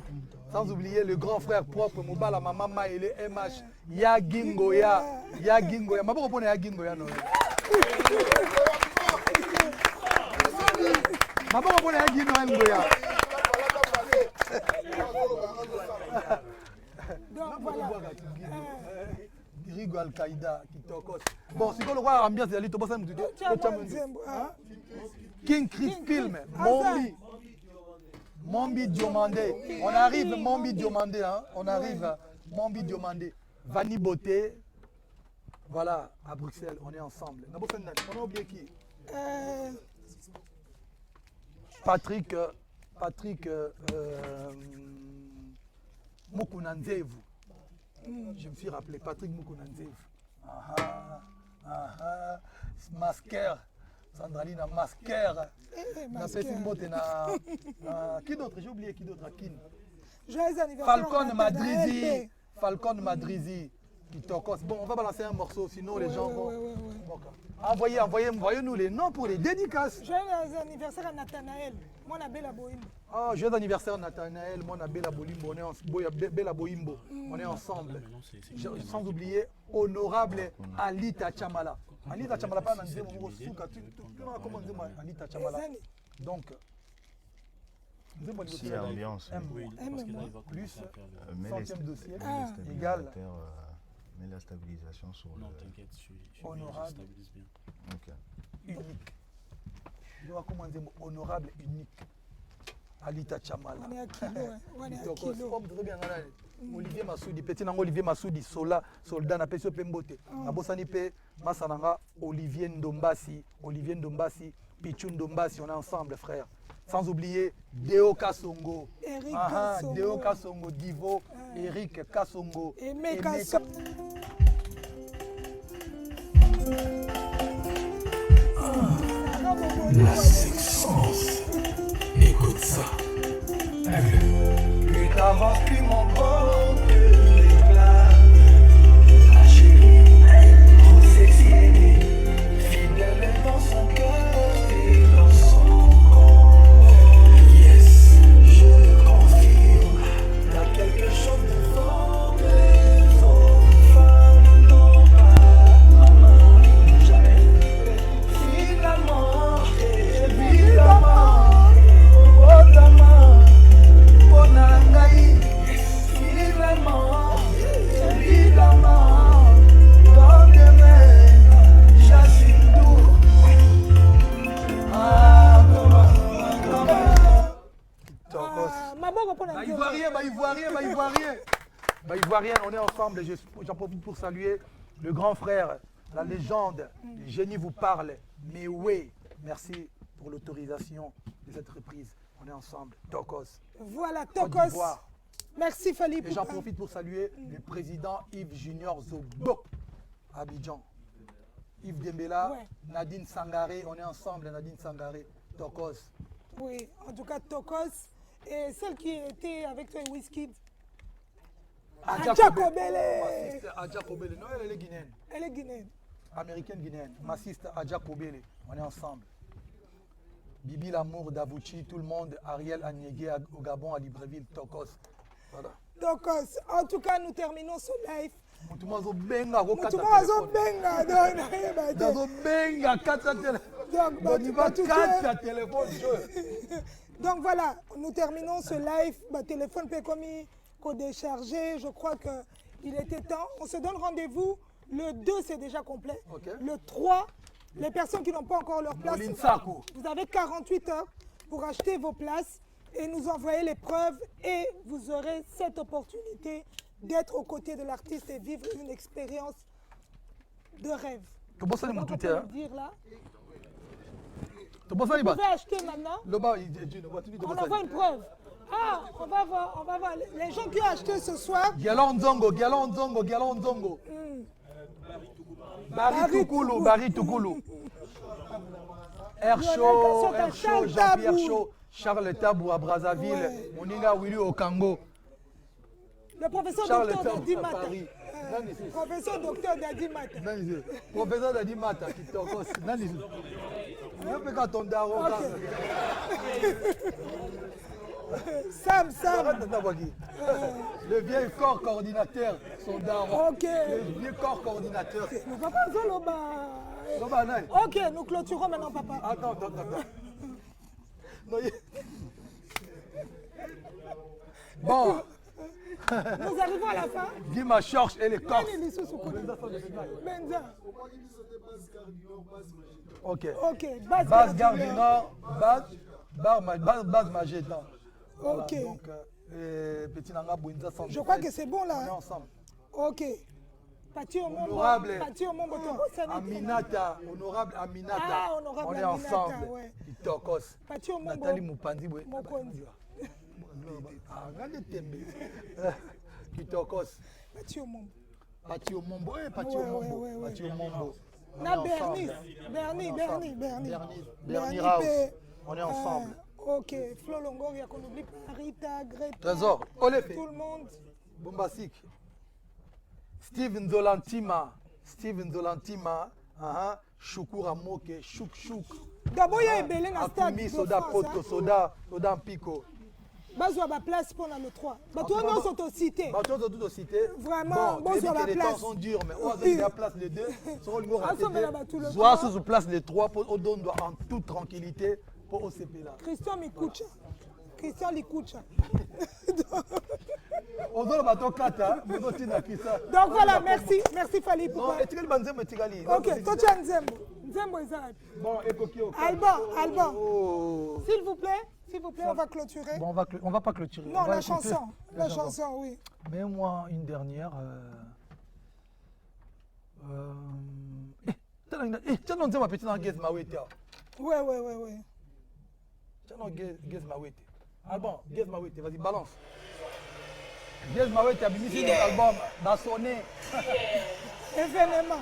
Sans oublier le grand frère propre, Mobala, Mama et le MH. Il y a Gingoya. Ma bonne réponse est Gingoya. Ma bonne réponse est Gingoya. Donc voilà. Rigo Al-Qaïda, Kitokos. Bon, c'est quoi le roi ambiance de l'Ito Bossa Moutou? King Chris Film, Mombi Diomandé. On arrive, Mombi Diomandé, hein. On arrive, Mombi Diomandé. Vanny Beauté. Voilà, à Bruxelles, on est ensemble. On a oublié qui? Patrick Mukunanzevu. Je me suis rappelé Patrick Mukunanzevu. Masker. Sandraline Masker. Qui d'autre? J'ai oublié qui d'autre? Joyeux anniversaire. Falcon Madrizi. Bon, on va balancer un morceau, sinon les gens vont. Envoyez-nous les noms pour les dédicaces. Joyeux anniversaire à Nathanaël. Moi, on a Bella Boimbo. Ah, joyeux anniversaire Nathanaël. Moi, on a Bella Boimbo. On est ensemble. Sans oublier, honorable Alita Chamala. Alita Chamala, pas Nanzé, comment dire Alita Chamala. Donc, si ambiance. Plus, Mais centième dossier, égal. Mais la stabilisation sur Non, t'inquiète, je honorable, stabilise bien. Ok. unique. Je vais comment dire honorable, unique. Alita Chamala. On est à kilo. On est à kilo. Olivier Massoudi, petit nango Olivier Massoudi, soldat na peso pembote. Abosani pe Masananga, Olivier Ndombasi, Pichou Ndombasi, on est ensemble frère. Sans oublier Deo Kassongo, Eric Deo Kassongo, Divo, Eric Kassongo, Aimé Kassongo. La sexence, écoute ça. Et t'avance plus mon corps que l'éclat. Ma chérie, trop sexy, fidèle dans son cœur et dans son corps. Yes, je confirme, t'as quelque chose de fort que les autres femmes n'ont pas. Maman, jamais. Finalement, évidemment, autrement, on a gagné. Finalement, évidemment, dans demain, j'assume tout. Ah, Ivoirien, on est ensemble. J'en profite pour saluer le grand frère, la légende. Le génie vous parle. Mais oui, merci pour l'autorisation de cette reprise. On est ensemble. Tokos. Voilà, Côte Tokos. d'Ivoire. Merci Fali Et j'en Poupa. profite pour saluer le président Yves Junior Zobo, Abidjan. Yves Dembela, Ouais. Nadine Sangaré, on est ensemble, Nadine Sangaré, Tokos. Oui, en tout cas Tokos. Et celle qui était avec toi, Wizkid. Adja Kobele. Ma sister Adja Kobele. Non, elle est guinéenne. Elle est guinéenne. Américaine guinéenne. Ma sister Adja Kobele. On est ensemble. Bibi Lamour d'Avouchi, tout le monde. Ariel Agnégué au Gabon, à Libreville, Tokos. Voilà. Tokos. En tout cas, nous terminons ce live. Mutumazo benga ko kata Mutumazo téléphone. benga, donc, naïba, Dazo benga kata téléphone. Donc, Donc il va kata téléphone. Donc voilà, nous terminons ce live. Bah, téléphone peut comme qu'on décharger. Je crois qu'il était temps. On se donne rendez-vous. Le 2, c'est déjà complet. Ok. Le 3, les personnes qui n'ont pas encore leur place, Nolinsako. vous avez 48 heures pour acheter vos places et nous envoyer les preuves. Et vous aurez cette opportunité d'être aux côtés de l'artiste et vivre une expérience de rêve. Comment ça, les Comment on moutoutés, peut hein? le dire là? Comment ça, les Vous bats? pouvez acheter maintenant. On envoie une preuve. Ah, on va voir, Les gens qui ont acheté ce soir, Galon Nzongo, Galon Nzongo, Galon Nzongo. Barry Toukoulou, Barry Toukoulou. Air Show, Jean-Pierre Chaud, Charles Tabou à Brazzaville, Ouais. Moninga Willy au Congo. le professeur Charles docteur Tabou Dadi à Mata. Paris. Nani c'est? Professeur docteur Dadi Mata. Nani c'est? Professeur Dadi Mata qui tokos. Nani c'est? Même quand ton daro. Sam. Le vieil corps coordinateur, son daron. Ok. Le vieux corps coordinateur. Le papa Zoloba. Loba Nani. Ok, nous clôturons maintenant, papa. Attends. Non, bon, Nous arrivons à la fin. Guima Chorch et les Corses. Nani lisusu kuna? Benza. Ok. Ok, base Base Gare Gare du du Nord, base Magetan. Voilà, Ok. donc, Petit Nanga Bouinza Centre. Je crois que c'est bon On est là. ensemble. Ok. Pati Omombo. Honorable Pati Omombo Tokosani. Aminata, honorable Aminata. Ah, honorable on est Aminata, ensemble. ouais. Kitokos. Pati Omombo. Nathalie Moupanzi. Mokonzi. Ah, regardez Tembe. Kitokos. Pati Omombo. Pati Omombo. Pati Ouais, Omombo. ouais, ouais, Pati Omombo. On Na est ensemble. Bernice. Bernie House. On est ensemble. Ok, Flo Longoria, qu'on n'oublie pas, Rita, Greta. Trésor. Olefe. Tout le monde. Bombastic. Steven Zolantima. Shukura Moke. Chouk. D'abord, il y a Ebele na stade. Akumi, de Soda France, Poto, hein. Soda Mpiko. Bazwa ba place pour le 3. Toi, non, sont cité. Bah, toi, tout cité. Vraiment, bon, tu sur dis la que les place. temps sont durs, mais on a la place les deux. Sur le niveau Ensemble, là-bas, tout le raté. Soit temps. sous place les trois, pour on donne en toute tranquillité pour OCP là. Christian Likucha. On donne le bateau 4, hein. Mais on tient à qui ça. Donc voilà, merci Fali Non, Poupa. et tu veux le banzer, mais tu gagnes. Ok, toi tu as Nzembo. Nzembo Ezra. Bon, et Kokio. Alban. Oh. S'il vous plaît, on va clôturer. Bon, on va pas clôturer. Non, on va la écouter chanson. La chanson, oui. Mais moi, une dernière. Tiens, on dit ma petite en Guess Mawete. Ouais. Tiens, on Guess Mawete. Alban, Guess Mawete, vas-y, balance. Guess Mawete a mis sur l'album, dans son nez. Événement.